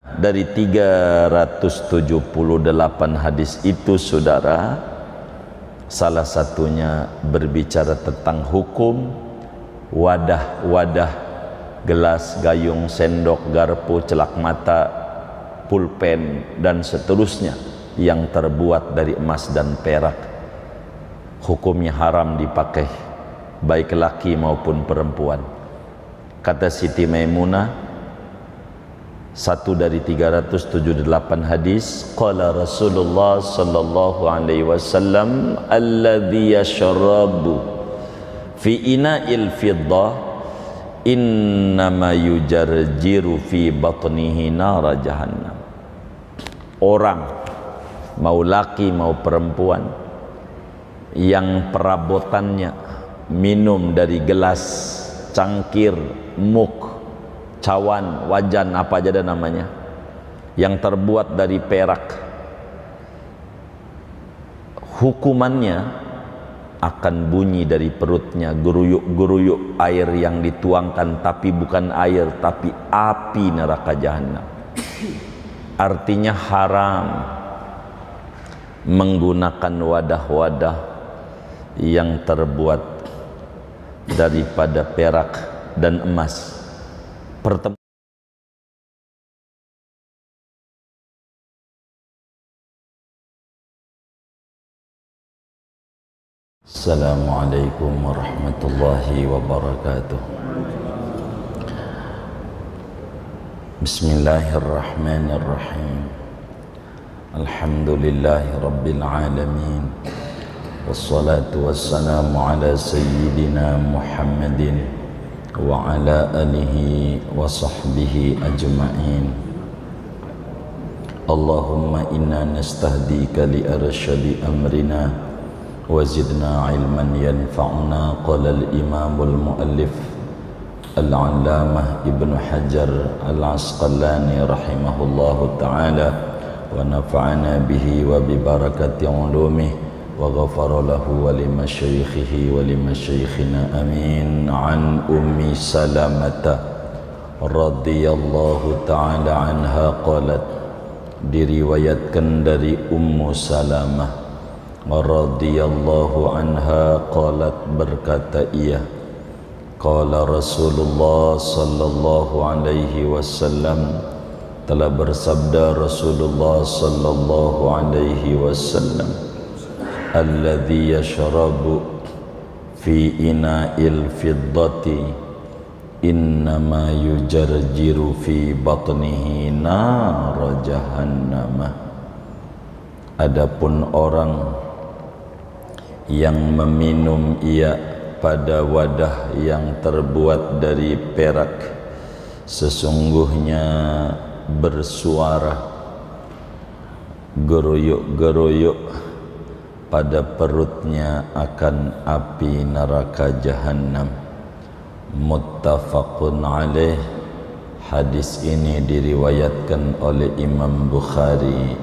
Dari 378 hadis itu, saudara, salah satunya berbicara tentang hukum wadah-wadah, gelas, gayung, sendok, garpu, celak mata, pulpen dan seterusnya yang terbuat dari emas dan perak. Hukumnya haram dipakai baik laki maupun perempuan. Kata Siti Maimunah, satu dari 378 hadis, qala Rasulullah sallallahu alaihi wasallam, alladhi yashrabu fi ina'il fiddah innama yujarjiru fi batnihi nara jahannam. Orang, mau laki mau perempuan, yang perabotannya minum dari gelas, cangkir, muk, cawan, wajan, apa aja ada namanya, yang terbuat dari perak, hukumannya akan bunyi dari perutnya geruyuk-geruyuk air yang dituangkan, tapi bukan air, tapi api neraka jahanam. Artinya haram menggunakan wadah-wadah yang terbuat daripada perak dan emas. Assalamualaikum warahmatullahi wabarakatuh. Bismillahirrahmanirrahim. Alhamdulillahi rabbil alamin. Wassalatu wassalamu ala sayyidina Muhammadin wa ala alihi wa sahbihi ajma'in. Allahumma inna nastahdika li arsyadi amrina wa zidna ilman yanfa'una. Qala al-imamul muallif al-allamah Ibnu Hajar al-Asqalani rahimahullahu ta'ala wa nafa'ana bihi wa bi barakati ulumihi wa ghafara lahu wa limasyayikhihi wa limasyayikhina amin. An Ummi Salamata radhiyallahu ta'ala anha qalat, diriwayatkan dari Ummu Salamah radhiyallahu anha qalat, berkata ia, qala Rasulullah sallallahu alaihi wasallam, telah bersabda Rasulullah sallallahu alaihi wasallam, alladhi yashrabu fi ina'il fiddati innama yujarjiru fi batnihi nara jahannamah. Adapun orang yang meminum ia pada wadah yang terbuat dari perak, sesungguhnya bersuara geruyuk-geruyuk pada perutnya akan api neraka jahanam. Muttafaqun alaih. Hadis ini diriwayatkan oleh Imam Bukhari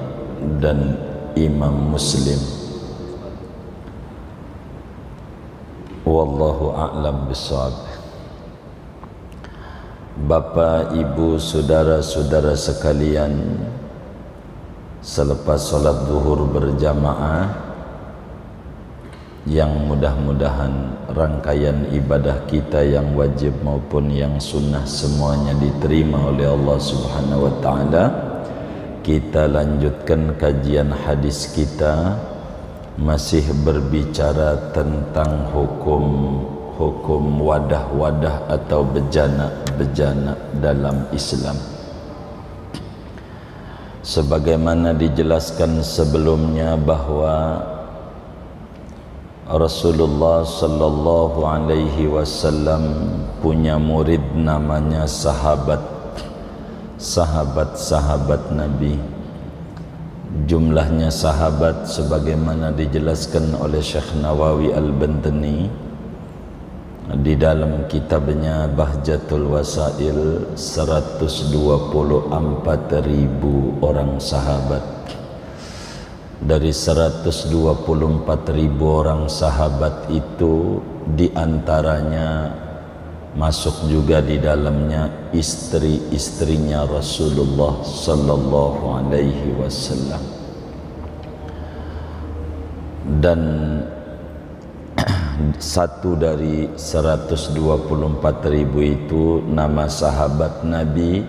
dan Imam Muslim. Wallahu a'lam bishawab. Bapak, Ibu, saudara-saudara sekalian, selepas sholat zuhur berjamaah, yang mudah-mudahan rangkaian ibadah kita yang wajib maupun yang sunnah semuanya diterima oleh Allah Subhanahu wa ta'ala, kita lanjutkan kajian hadis kita, masih berbicara tentang hukum wadah-wadah atau bejana-bejana dalam Islam. Sebagaimana dijelaskan sebelumnya bahwa Rasulullah sallallahu alaihi wasallam punya murid namanya sahabat Nabi. Jumlahnya sahabat sebagaimana dijelaskan oleh Syekh Nawawi Al-Bantani di dalam kitabnya Bahjatul Wasail, 124.000 orang sahabat. Dari 124.000 orang sahabat itu, diantaranya masuk juga di dalamnya istri-istrinya Rasulullah sallallahu alaihi wasallam. Dan satu dari 124.000 itu nama sahabat Nabi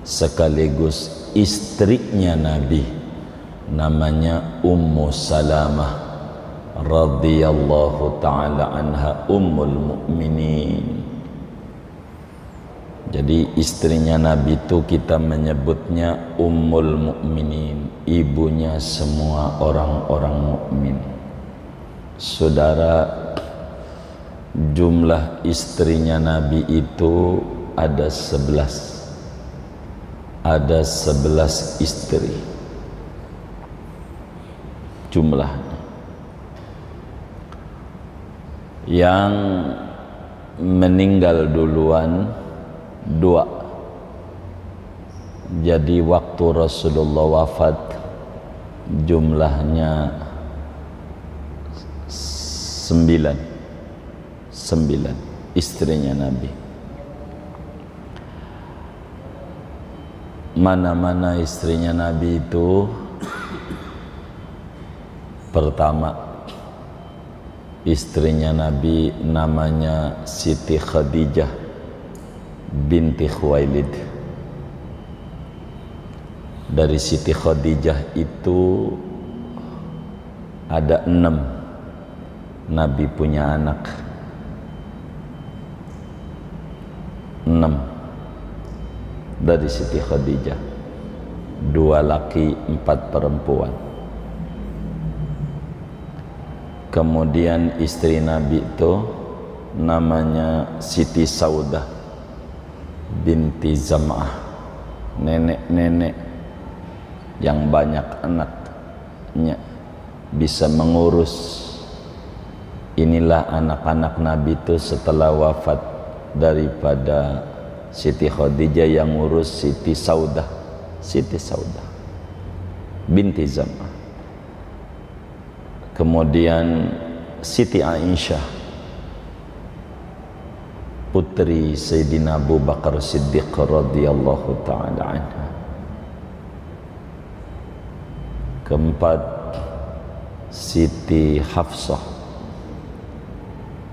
sekaligus istrinya Nabi, namanya Ummu Salamah radhiyallahu taala anha, ummul mukminin. Jadi istrinya Nabi itu kita menyebutnya ummul mukminin, ibunya semua orang-orang mukmin. Saudara, jumlah istrinya Nabi itu ada 11. Ada 11 istri jumlahnya. Yang meninggal duluan 2. Jadi waktu Rasulullah wafat jumlahnya 9 istrinya Nabi. Mana-mana istrinya Nabi itu? Pertama, istrinya Nabi namanya Siti Khadijah binti Khuwailid. Dari Siti Khadijah itu ada 6 Nabi punya anak. 6 dari Siti Khadijah, 2 laki 4 perempuan. Kemudian istri Nabi itu namanya Siti Saudah binti Zam'ah, nenek-nenek yang banyak anaknya, bisa mengurus. Inilah anak-anak Nabi itu setelah wafat daripada Siti Khadijah yang ngurus Siti Saudah binti Zam'ah. Kemudian Siti Aisyah putri Sayyidina Abu Bakar Siddiq radhiyallahu taala anha. Keempat, Siti Hafsah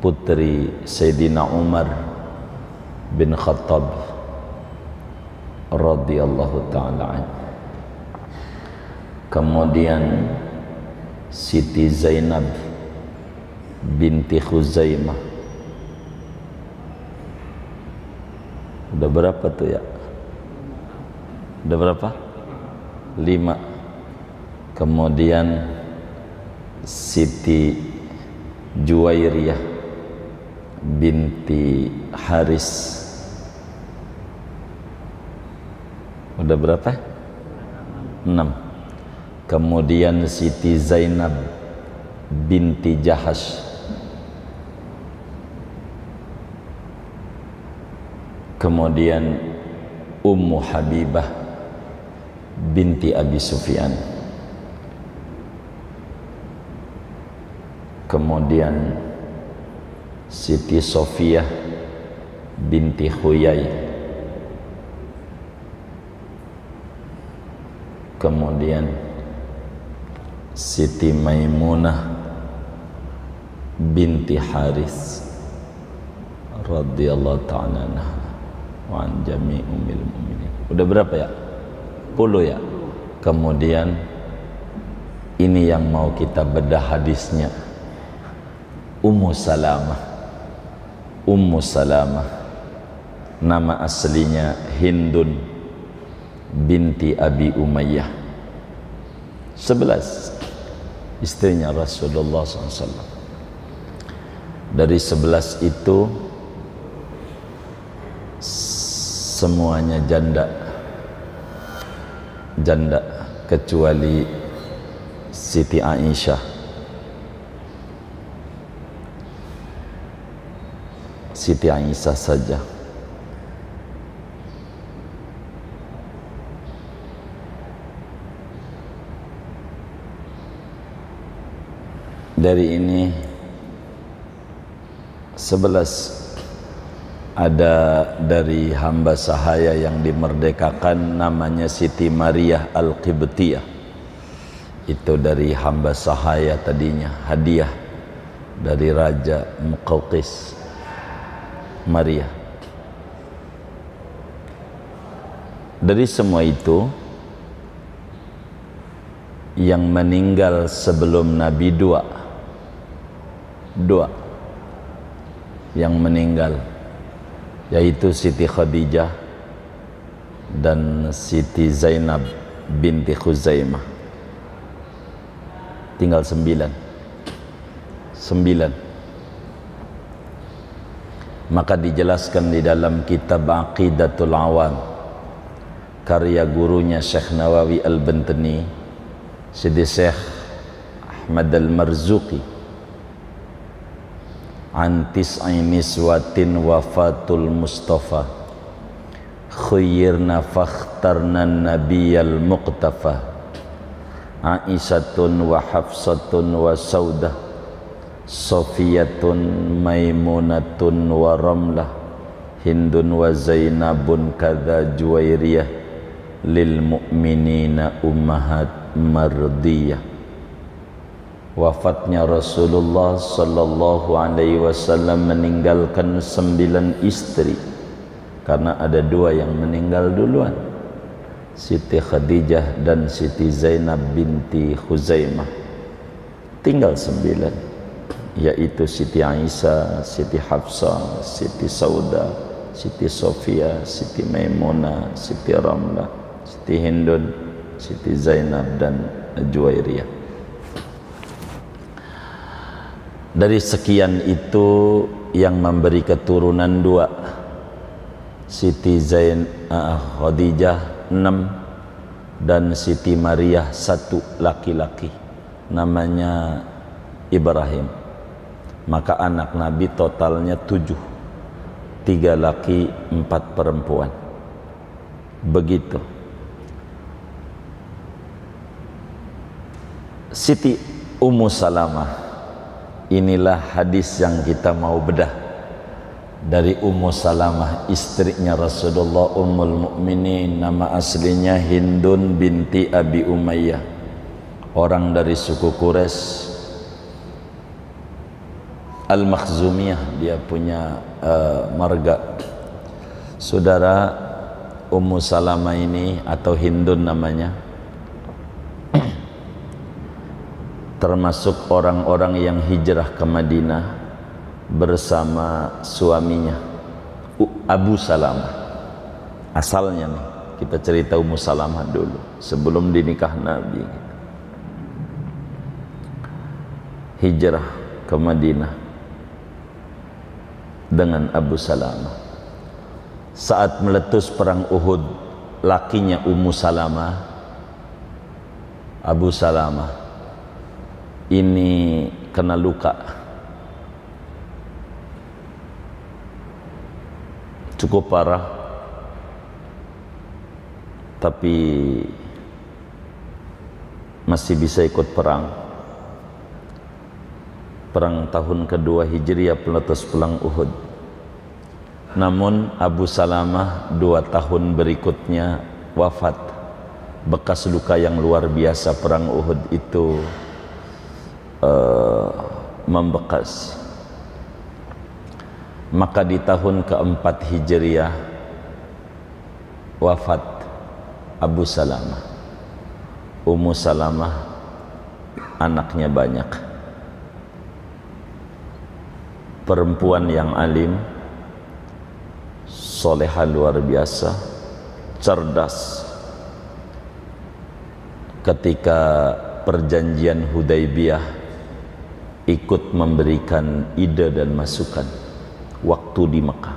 putri Sayyidina Umar bin Khattab radhiyallahu taala anhu. Kemudian Siti Zainab binti Khuzaimah. Udah berapa tuh ya? Udah berapa? 5. Kemudian Siti Juwairiyah binti Haris. Udah berapa? 6. Kemudian Siti Zainab binti Jahash. Kemudian Ummu Habibah binti Abi Sufyan. Kemudian Siti Sofiyah binti Huyai. Kemudian Siti Maimunah binti Haris radhiyallahu ta'ala anha wa an jami' ummil mu'minin. Udah berapa ya? 10 ya. Kemudian ini yang mau kita bedah hadisnya, Ummu Salamah nama aslinya Hindun binti Abi Umayyah. 11 istrinya Rasulullah SAW. Dari 11 itu semuanya janda kecuali Siti Aisyah. Siti Aisyah saja. Dari ini 11 ada dari hamba sahaya yang dimerdekakan namanya Siti Maria Al-Qibtiyah. Itu dari hamba sahaya tadinya, hadiah dari Raja Muqawqis Maria. Dari semua itu, yang meninggal sebelum Nabi dua yang meninggal, yaitu Siti Khadijah dan Siti Zainab binti Khuzaimah. Tinggal 9. Maka dijelaskan di dalam kitab Aqidatul Awam karya gurunya Syekh Nawawi Al-Bantani, Sidi Syekh Ahmad Al-Marzuqi, an tis'i niswatin wafatul Mustafa khayyirna fakhtarna nabiyyal muqtafa Aisyatun wa Hafsatun wa Saudah Sofiyatun Maimunatun wa Ramlah Hindun wa Zainabun kadha Juwairiyah lil mu'minina ummahat mardiyah. Wafatnya Rasulullah sallallahu alaihi wasallam meninggalkan 9 istri, karena ada 2 yang meninggal duluan, Siti Khadijah dan Siti Zainab binti Khuzaimah. Tinggal 9, yaitu Siti Aisyah, Siti Hafsah, Siti Saudah, Siti Sofia, Siti Maimunah, Siti Ramlah, Siti Hindun, Siti Zainab dan Juwairiyah. Dari sekian itu yang memberi keturunan 2, Siti Khadijah 6 dan Siti Maria 1 laki-laki, namanya Ibrahim. Maka anak Nabi totalnya 7, 3 laki 4 perempuan. Begitu. Siti Ummu Salamah, inilah hadis yang kita mau bedah dari Ummu Salamah, istrinya Rasulullah, Ummul Mukminin. Nama aslinya Hindun binti Abi Umayyah, orang dari suku Quraisy Al-Makhzumiyah. Dia punya marga. Saudara, Ummu Salamah ini atau Hindun namanya, termasuk orang-orang yang hijrah ke Madinah bersama suaminya Abu Salamah. Asalnya nih, kita cerita Ummu Salamah dulu sebelum dinikah Nabi. Hijrah ke Madinah dengan Abu Salamah. Saat meletus perang Uhud, lakinya Ummu Salamah, Abu Salamah ini kena luka cukup parah, tapi masih bisa ikut perang tahun kedua Hijriah, peletus perang Uhud. Namun Abu Salamah 2 tahun berikutnya wafat. Bekas luka yang luar biasa perang Uhud itu membekas. Maka di tahun keempat Hijriah wafat Abu Salamah. Ummu Salamah anaknya banyak, perempuan yang alim, solehah luar biasa, cerdas. Ketika perjanjian Hudaibiyah ikut memberikan ide dan masukan waktu di Mekah.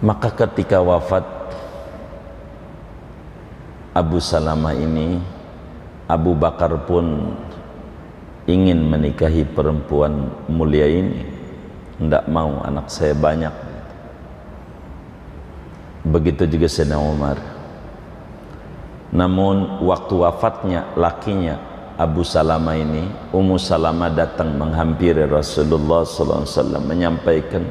Maka ketika wafat Abu Salamah ini, Abu Bakar pun ingin menikahi perempuan mulia ini. Tidak mau, anak saya banyak. Begitu juga Sayyidina Umar. Namun waktu wafatnya lakinya Abu Salamah ini, Ummu Salamah datang menghampiri Rasulullah SAW menyampaikan,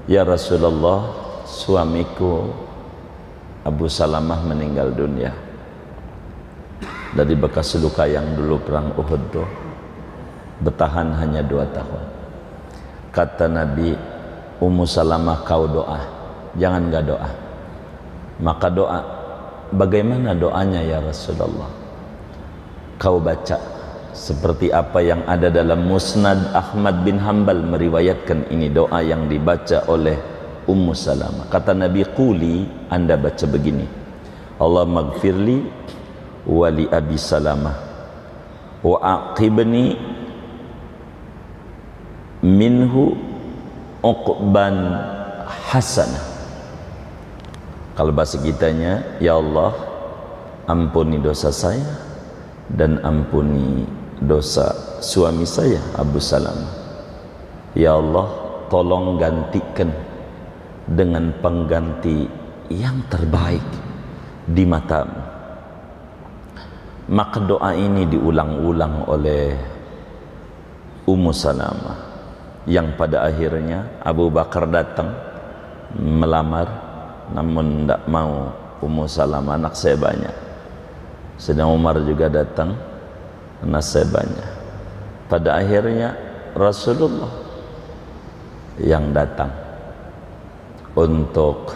Ya Rasulullah, suamiku Abu Salamah meninggal dunia dari bekas luka yang dulu perang Uhud tuh, bertahan hanya 2 tahun. Kata Nabi, Ummu Salamah, kau doa, jangan gak doa. Maka doa. Bagaimana doanya ya Rasulullah? Kau baca seperti apa yang ada dalam Musnad Ahmad bin Hanbal meriwayatkan ini doa yang dibaca oleh Ummu Salamah. Kata Nabi, quli, Anda baca begini, Allahumma gfirli wa li Abi Salamah wa aqibni minhu uqban hasanah. Kalau bahasa kitanya, ya Allah, ampuni dosa saya dan ampuni dosa suami saya Abu Salamah. Ya Allah, tolong gantikan dengan pengganti yang terbaik di matamu. Maka doa ini diulang-ulang oleh Ummu Salamah, yang pada akhirnya Abu Bakar datang melamar, namun tidak mau. Ummu Salamah, anak saya banyak. Sedang Umar juga datang, anak saya banyak. Pada akhirnya Rasulullah yang datang untuk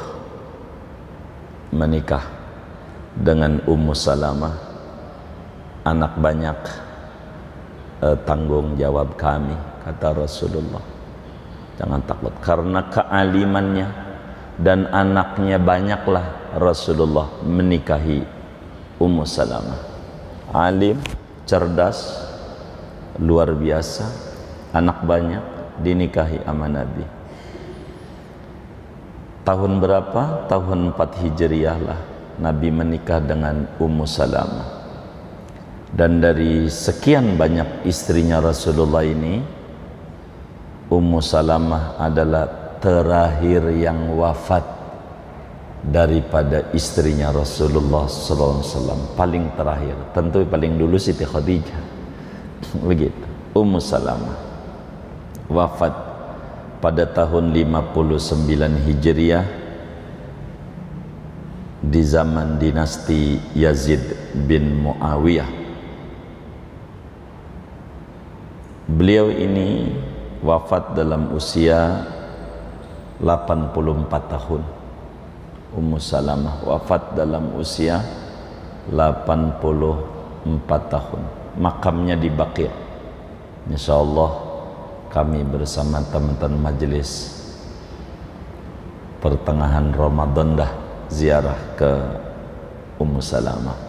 menikah dengan Ummu Salamah. Anak banyak, tanggung jawab kami, kata Rasulullah. Jangan takut, karena kealimannya dan anaknya banyaklah Rasulullah menikahi Ummu Salamah. Alim, cerdas, luar biasa, anak banyak, dinikahi sama Nabi. Tahun berapa? Tahun 4 Hijriah lah Nabi menikah dengan Ummu Salamah. Dan dari sekian banyak istrinya Rasulullah ini, Ummu Salamah adalah terakhir yang wafat daripada istrinya Rasulullah SAW. Paling terakhir, tentu paling dulu Siti Khadijah. Begitu. Ummu Salamah wafat pada tahun 59 Hijriah di zaman dinasti Yazid bin Muawiyah. Beliau ini wafat dalam usia 84 tahun. Ummu Salamah wafat dalam usia 84 tahun. Makamnya di Baqi'. Insyaallah kami bersama teman-teman majelis pertengahan Ramadan dah ziarah ke Ummu Salamah.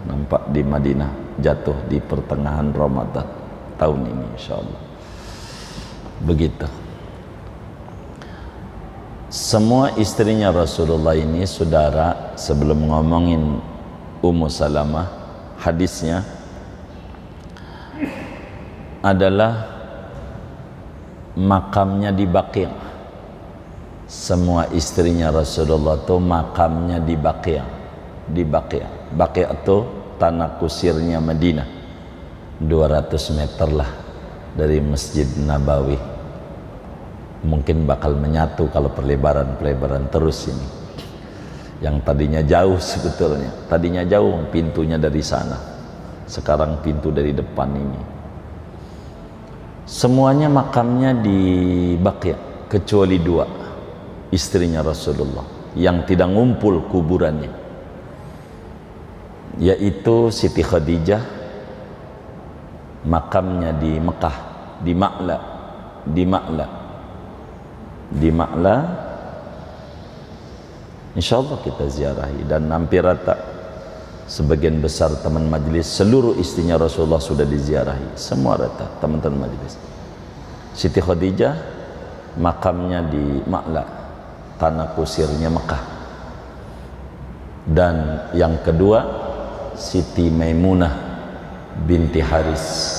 Nampak di Madinah, jatuh di pertengahan Ramadan tahun ini insyaallah. Begitu. Semua istrinya Rasulullah ini, saudara, sebelum ngomongin Ummu Salamah, hadisnya adalah makamnya di Baqi'. Semua istrinya Rasulullah itu makamnya di Baqi'. Di Baqi'. Baqi' itu tanah kusirnya Madinah. 200 meter lah dari Masjid Nabawi. Mungkin bakal menyatu kalau pelebaran terus ini. Yang tadinya jauh sebetulnya. Tadinya jauh pintunya dari sana. Sekarang pintu dari depan ini. Semuanya makamnya di Baqi', kecuali 2 istrinya Rasulullah yang tidak ngumpul kuburannya, yaitu Siti Khadijah, makamnya di Mekah, di Ma'la. Insyaallah kita ziarahi, dan hampir rata sebagian besar teman majelis seluruh istrinya Rasulullah sudah diziarahi, semua rata teman-teman majelis. Siti Khadijah makamnya di Ma'la, tanah kusirnya Mekah. Dan yang kedua Siti Maimunah binti Haris.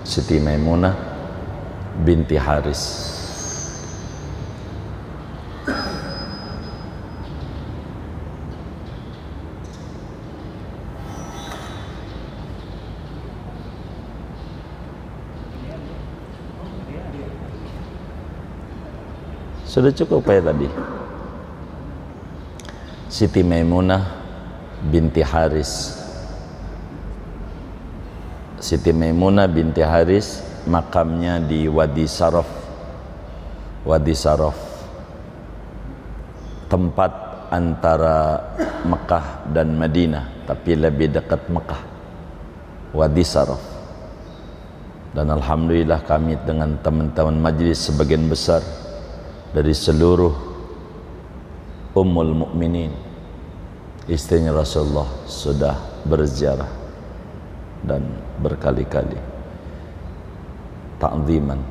Siti Maimunah binti Haris. Sudah cukup ya tadi. Siti Maimunah binti Haris. Siti Maimunah binti Haris makamnya di Wadi Saraf. Wadi Saraf, tempat antara Mekah dan Madinah, tapi lebih dekat Mekah. Wadi Saraf. Dan alhamdulillah kami dengan teman-teman majlis sebagian besar dari seluruh Ummul Mukminin, istrinya Rasulullah, sudah berziarah dan berkali-kali ta'ziman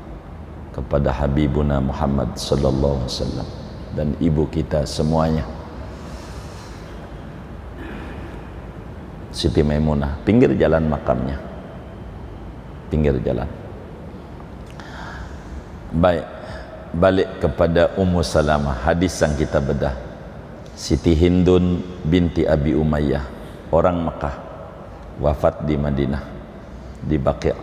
kepada Habibuna Muhammad sallallahu alaihi wasallam dan ibu kita semuanya. Siti Maimunah, pinggir jalan makamnya, pinggir jalan. Baik, balik kepada Ummu Salamah, hadis yang kita bedah. Siti Hindun binti Abi Umayyah, orang Mekah, wafat di Madinah, di Baqi'.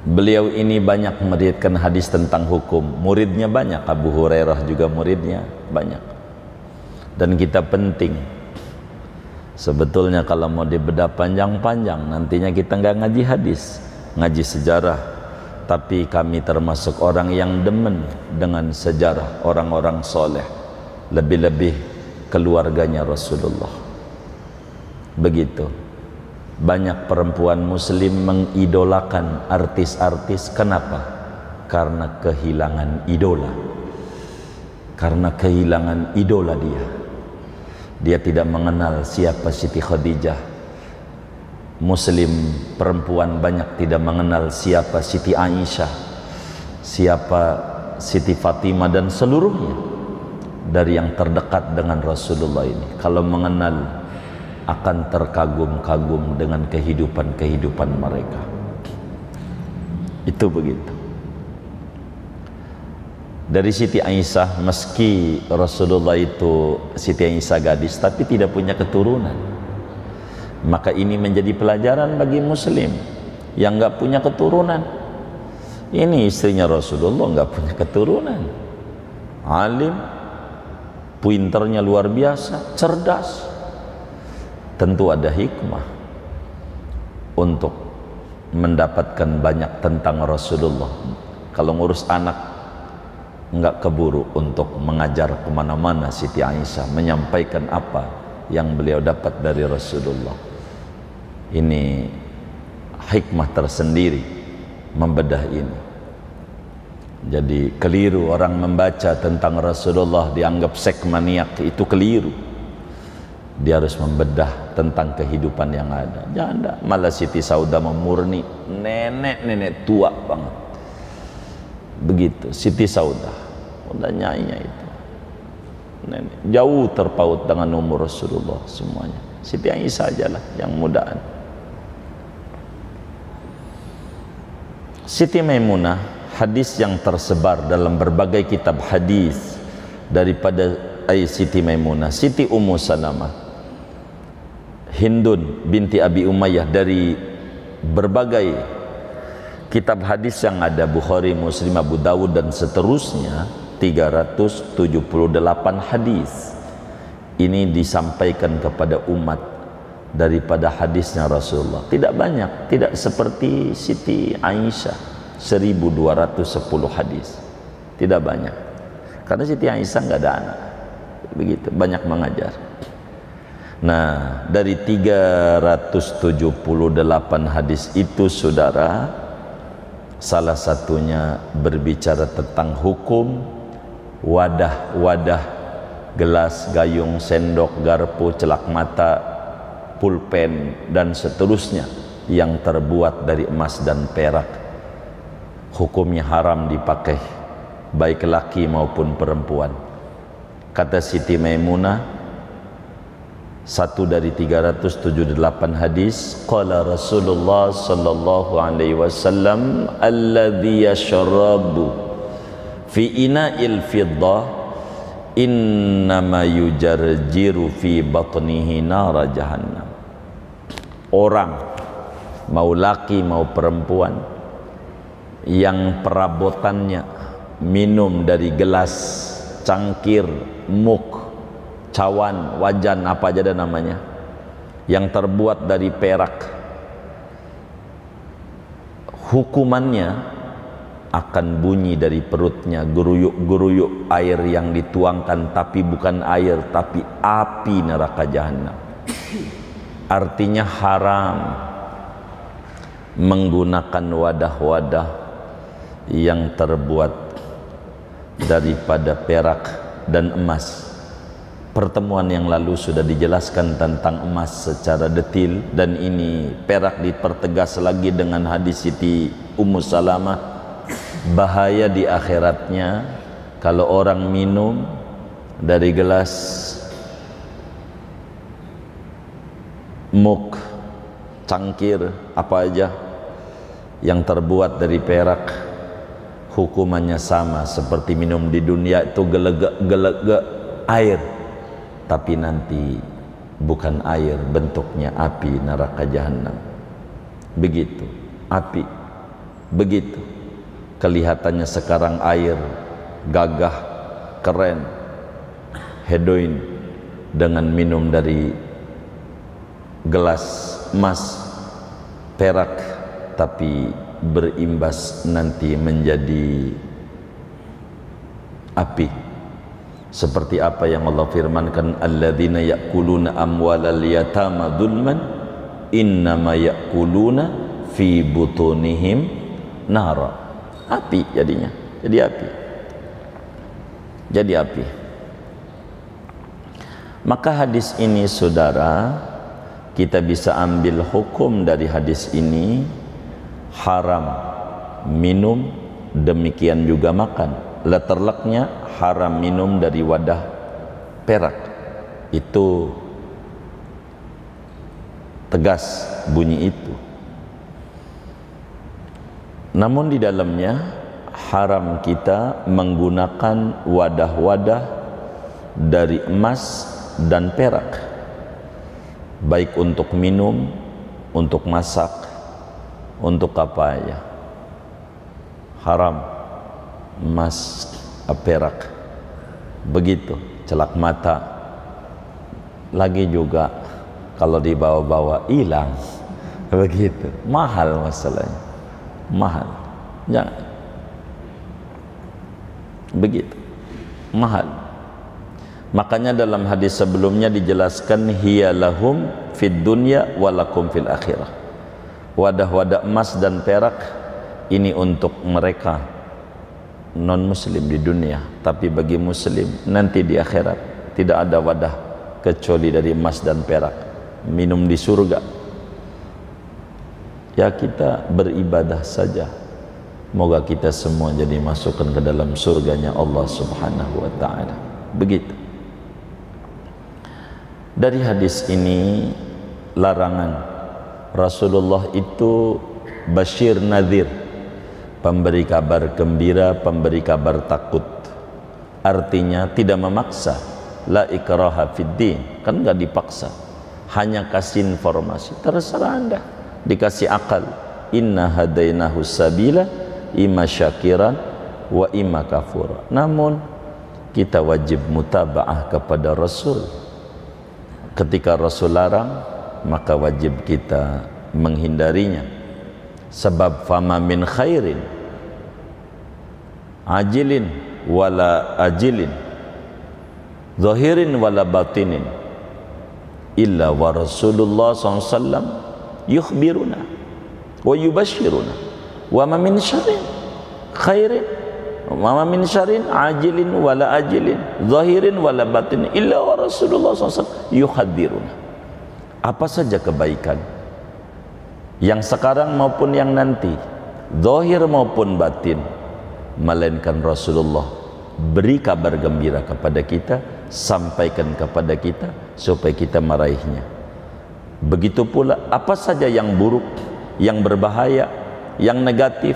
Beliau ini banyak meriwayatkan hadis tentang hukum. Muridnya banyak, Abu Hurairah juga muridnya banyak. Dan kita penting, sebetulnya kalau mau dibedah panjang-panjang, nantinya kita nggak ngaji hadis, ngaji sejarah. Tapi kami termasuk orang yang demen dengan sejarah orang-orang soleh, lebih-lebih keluarganya Rasulullah. Begitu. Banyak perempuan muslim mengidolakan artis-artis. Kenapa? Karena kehilangan idola. Karena kehilangan idola dia. Dia tidak mengenal siapa Siti Khadijah. Muslim perempuan banyak tidak mengenal siapa Siti Aisyah, siapa Siti Fatimah dan seluruhnya dari yang terdekat dengan Rasulullah ini. Kalau mengenal, akan terkagum-kagum dengan kehidupan-kehidupan mereka. Itu begitu. Dari Siti Aisyah, meski Rasulullah itu Siti Aisyah gadis tapi tidak punya keturunan, maka ini menjadi pelajaran bagi muslim yang nggak punya keturunan. Ini istrinya Rasulullah nggak punya keturunan, alim, pinternya luar biasa, cerdas. Tentu ada hikmah untuk mendapatkan banyak tentang Rasulullah. Kalau ngurus anak nggak keburu untuk mengajar kemana-mana Siti Aisyah, menyampaikan apa yang beliau dapat dari Rasulullah. Ini hikmah tersendiri membedah ini. Jadi keliru orang membaca tentang Rasulullah dianggap seks maniak, itu keliru. Dia harus membedah tentang kehidupan yang ada. Jangan, malah Siti Saudah memurni, nenek-nenek tua banget. Begitu Siti Saudah, udah nyainya itu. Nenek, jauh terpaut dengan umur Rasulullah semuanya. Siti Aisyah ajalah yang mudaan. Siti Maimunah, hadis yang tersebar dalam berbagai kitab hadis daripada Siti Maimunah, Siti Ummu Salamah, Hindun binti Abi Umayyah, dari berbagai kitab hadis yang ada, Bukhari, Muslim, Abu Dawud dan seterusnya, 378 hadis ini disampaikan kepada umat daripada hadisnya Rasulullah. Tidak banyak, tidak seperti Siti Aisyah 1210 hadis, tidak banyak, karena Siti Aisyah nggak ada anak. Begitu banyak mengajar. Nah, dari 378 hadis itu, saudara, salah satunya berbicara tentang hukum wadah-wadah, gelas, gayung, sendok, garpu, celak mata, pulpen dan seterusnya yang terbuat dari emas dan perak. Hukumnya haram dipakai baik laki maupun perempuan. Kata Siti Maimunah, satu dari 378 hadis, qala Rasulullah sallallahu alaihi wasallam, alladhi yashrabu fi ina'il fiddah innama yujarjiru fi batnihi nara jahannam. Orang, mau laki mau perempuan, yang perabotannya minum dari gelas, cangkir, muk, cawan, wajan, apa aja ada namanya, yang terbuat dari perak, hukumannya akan bunyi dari perutnya geruyuk-geruyuk air yang dituangkan, tapi bukan air, tapi api neraka jahanam. Artinya haram menggunakan wadah-wadah yang terbuat daripada perak dan emas. Pertemuan yang lalu sudah dijelaskan tentang emas secara detil, dan ini perak dipertegas lagi dengan hadis Siti Ummu Salamah. Bahaya di akhiratnya kalau orang minum dari gelas, muk, cangkir, apa aja yang terbuat dari perak, hukumannya sama seperti minum di dunia itu gelegak air, tapi nanti bukan air, bentuknya api neraka jahanam. Begitu api, begitu kelihatannya sekarang air, gagah, keren, hedoin, dengan minum dari gelas emas, perak, tapi berimbas nanti menjadi api. Seperti apa yang Allah firmankan, alladzina ya'kuluna amwalal yatama dzulman innama ya'kuluna fi butunihim nara. Api jadinya, jadi api, jadi api. Maka hadis ini saudara, kita bisa ambil hukum dari hadis ini, haram minum, demikian juga makan. Leterleknya haram minum dari wadah perak, itu tegas bunyi itu. Namun di dalamnya haram kita menggunakan wadah-wadah dari emas dan perak, baik untuk minum, untuk masak, untuk apa ya, haram emas, perak, begitu. Celak mata lagi juga kalau dibawa-bawa hilang, begitu, mahal masalahnya, mahal, jangan begitu, mahal. Makanya dalam hadis sebelumnya dijelaskan, hiya lahum fid dunya walakum fil akhirah. Wadah-wadah emas dan perak ini untuk mereka non muslim di dunia, tapi bagi muslim nanti di akhirat tidak ada wadah kecuali dari emas dan perak, minum di surga. Ya, kita beribadah saja, moga kita semua jadi masukkan ke dalam surganya Allah Subhanahu wa ta'ala. Begitu. Dari hadis ini larangan Rasulullah itu basyir nadhir, pemberi kabar gembira, pemberi kabar takut. Artinya tidak memaksa, la ikraha fid din, kan enggak dipaksa, hanya kasih informasi, terserah Anda, dikasih akal. Inna hadainahu sabila imma syakiran wa imma kafura. Namun kita wajib mutaba'ah kepada Rasul. Ketika Rasul larang, maka wajib kita menghindarinya. Sebab fama min khairin ajilin wala ajilin, zahirin wala batinin, illa wa Rasulullah SAW yukhbiruna wa yubashiruna wa ma min syarrin khairin wa ma min syarrin ajilin wala ajilin, zahirin wala batinin, illa wa Rasulullah SAW yuhadiruna. Apa saja kebaikan yang sekarang maupun yang nanti, zahir maupun batin, melainkan Rasulullah beri kabar gembira kepada kita, sampaikan kepada kita supaya kita meraihnya. Begitu pula apa saja yang buruk, yang berbahaya, yang negatif,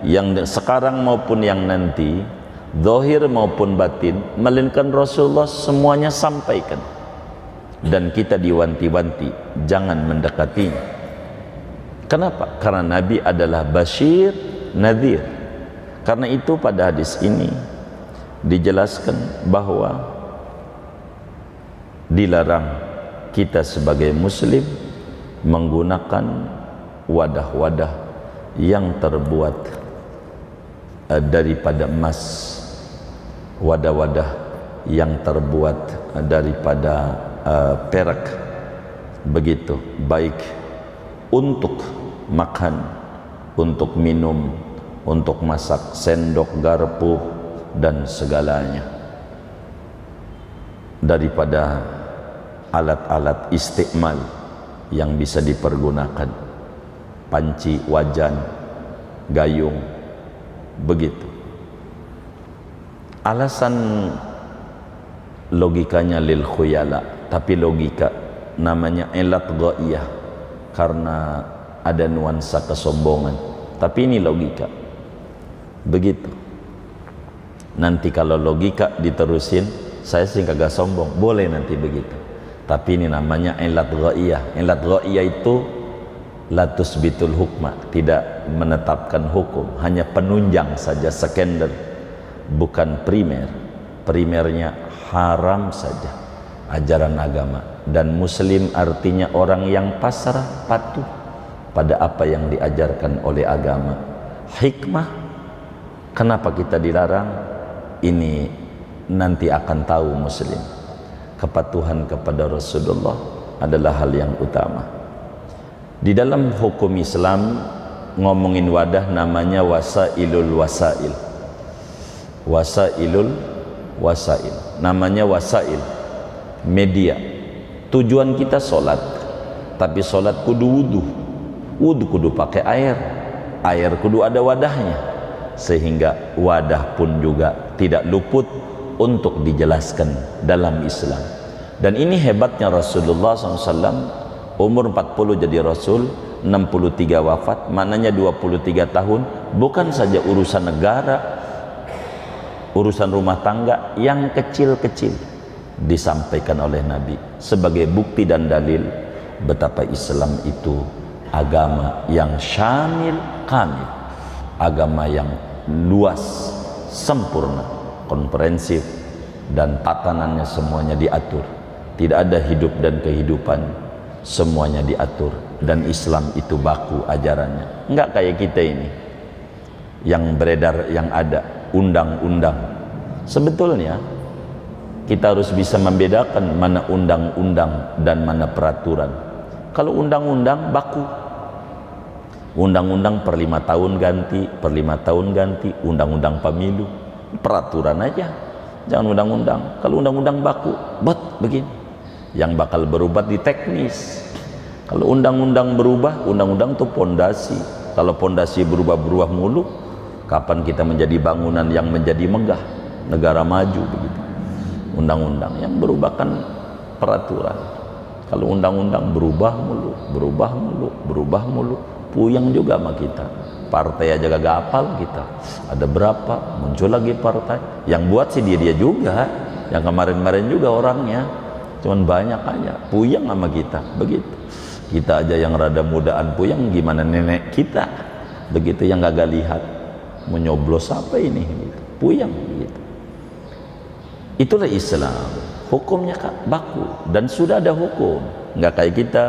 yang sekarang maupun yang nanti, zahir maupun batin, melainkan Rasulullah semuanya sampaikan. Dan kita diwanti-wanti jangan mendekatinya. Kenapa? Karena Nabi adalah basyir nadhir. Karena itu pada hadis ini dijelaskan bahwa dilarang kita sebagai muslim menggunakan wadah-wadah yang terbuat daripada emas, wadah-wadah yang terbuat daripada perak, begitu, baik untuk makan, untuk minum, untuk masak, sendok, garpu dan segalanya, daripada alat-alat istiqmal yang bisa dipergunakan, panci, wajan, gayung, begitu. Alasan logikanya lil khuyala, tapi logika namanya ilat ghaiyah, karena ada nuansa kesombongan, tapi ini logika, begitu. Nanti kalau logika diterusin, saya sih kagak sombong, boleh nanti begitu. Tapi ini namanya ilat ghaiyah. Ilat ghaiyah itu la tusbitul hukma, tidak menetapkan hukum, hanya penunjang saja, sekunder, bukan primer. Primernya haram saja ajaran agama. Dan muslim artinya orang yang pasrah, patuh pada apa yang diajarkan oleh agama. Hikmah kenapa kita dilarang, ini nanti akan tahu muslim. Kepatuhan kepada Rasulullah adalah hal yang utama. Di dalam hukum Islam ngomongin wadah namanya wasailul wasail. Wasailul wasail, namanya wasail, media. Tujuan kita sholat, tapi sholat kudu wudu, wudu kudu pakai air, air kudu ada wadahnya, sehingga wadah pun juga tidak luput untuk dijelaskan dalam Islam. Dan ini hebatnya Rasulullah SAW, umur 40 jadi Rasul, 63 wafat, maknanya 23 tahun, bukan saja urusan negara, urusan rumah tangga yang kecil-kecil disampaikan oleh Nabi sebagai bukti dan dalil betapa Islam itu agama yang syamil kamil, agama yang luas, sempurna, komprehensif, dan tatanannya semuanya diatur. Tidak ada hidup dan kehidupan, semuanya diatur. Dan Islam itu baku ajarannya, enggak kayak kita ini yang beredar, yang ada undang-undang. Sebetulnya kita harus bisa membedakan mana undang-undang dan mana peraturan. Kalau undang-undang baku, undang-undang per 5 tahun ganti, per 5 tahun ganti, undang-undang pemilu, peraturan aja, jangan undang-undang. Kalau undang-undang baku, begini, yang bakal berubah di teknis. Kalau undang-undang berubah, undang-undang itu pondasi. Kalau pondasi berubah-berubah mulu, kapan kita menjadi bangunan yang menjadi megah, negara maju begitu. Undang-undang yang berubah kan peraturan. Kalau undang-undang berubah mulu, berubah mulu, berubah mulu, puyeng juga sama kita. Partai aja gak hafal kita, ada berapa, muncul lagi partai. Yang buat sih dia juga, yang kemarin-kemarin juga orangnya, cuman banyak aja, puyeng sama kita, begitu. Kita aja yang rada mudaan puyeng, gimana nenek kita, begitu, yang gak lihat, menyoblos apa ini, gitu. Puyeng, begitu. Itulah Islam, hukumnya baku, dan sudah ada hukum, nggak kayak kita.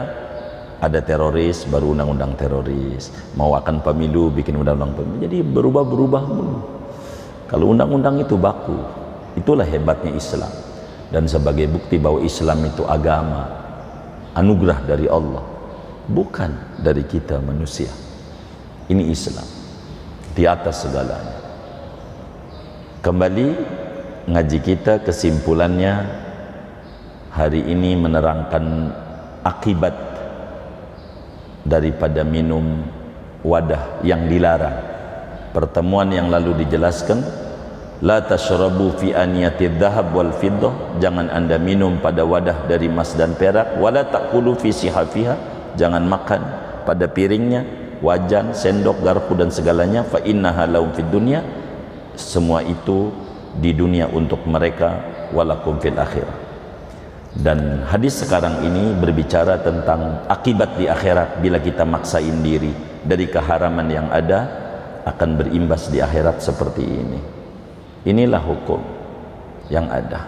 Ada teroris, baru undang-undang teroris. Mau akan pemilu, bikin undang-undang pemilu. Jadi berubah-berubah mulu. Kalau undang-undang itu baku, itulah hebatnya Islam. Dan sebagai bukti bahwa Islam itu agama, anugerah dari Allah, bukan dari kita manusia. Ini Islam, di atas segalanya. Kembali ngaji kita, kesimpulannya hari ini menerangkan akibat daripada minum wadah yang dilarang. Pertemuan yang lalu dijelaskan, la tashrabu fi aniyatid dhahab wal fiddah, jangan anda minum pada wadah dari emas dan perak. Wala taqulu fi sihafiha, jangan makan pada piringnya, wajan, sendok, garpu dan segalanya. Fa innaha lahum fid dunya, semua itu di dunia untuk mereka, walakum fil akhirah. Dan hadis sekarang ini berbicara tentang akibat di akhirat bila kita maksain diri dari keharaman yang ada, akan berimbas di akhirat seperti ini. Inilah hukum yang ada.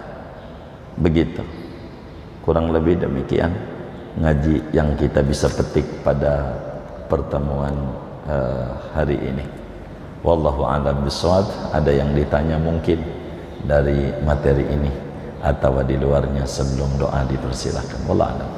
Begitu kurang lebih demikian ngaji yang kita bisa petik pada pertemuan hari ini. Wallahu a'lam bishawab. Ada yang ditanya mungkin dari materi ini atau di luarnya sebelum doa, dipersilakan. Wallahu a'lam.